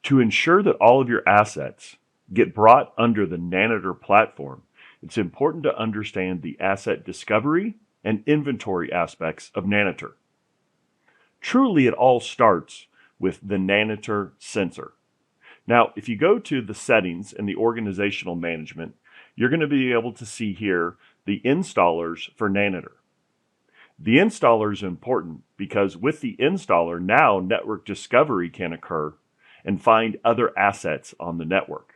To ensure that all of your assets get brought under the Nanitor platform, it's important to understand the asset discovery and inventory aspects of Nanitor. Truly, it all starts with the Nanitor sensor. Now, if you go to the settings in the organizational management, you're going to be able to see here the installers for Nanitor. The installer is important because with the installer, now network discovery can occur and find other assets on the network.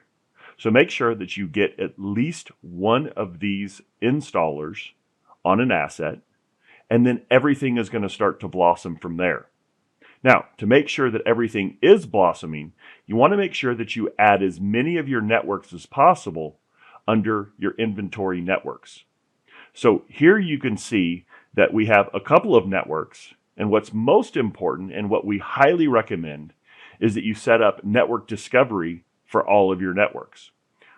So make sure that you get at least one of these installers on an asset, and then everything is going to start to blossom from there. Now, to make sure that everything is blossoming, you want to make sure that you add as many of your networks as possible under your inventory networks. So here you can see that we have a couple of networks, and what's most important and what we highly recommend is that you set up network discovery for all of your networks.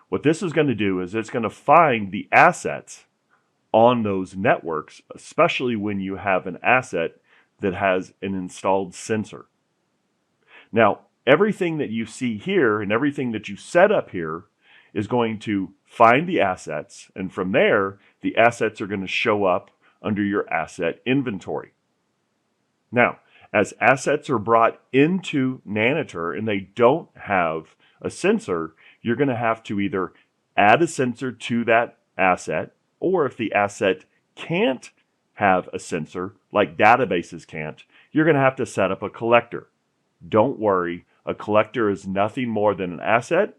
What this is going to do is it's going to find the assets on those networks, especially when you have an asset that has an installed sensor. Now, everything that you see here and everything that you set up here is going to find the assets, and from there, the assets are going to show up under your asset inventory. Now, as assets are brought into Nanitor and they don't have a sensor, you're going to have to either add a sensor to that asset, or if the asset can't have a sensor, like databases can't, you're going to have to set up a collector. Don't worry, a collector is nothing more than an asset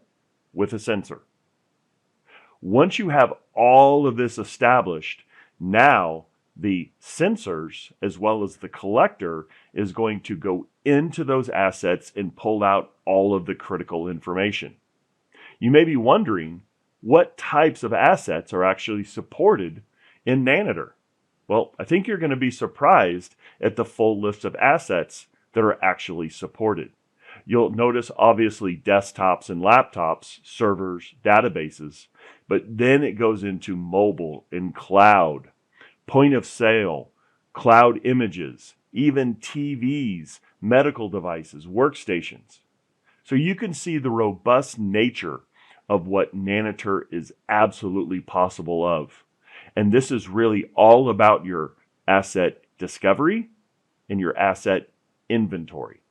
with a sensor. Once you have all of this established, now the sensors as well as the collector is going to go into those assets and pull out all of the critical information. You may be wondering what types of assets are actually supported in Nanitor. Well, I think you're going to be surprised at the full list of assets that are actually supported. You'll notice obviously desktops and laptops, servers, databases, but then it goes into mobile and cloud, point of sale, cloud images, even TVs, medical devices, workstations. So you can see the robust nature of what Nanitor is absolutely possible of. And this is really all about your asset discovery and your asset inventory.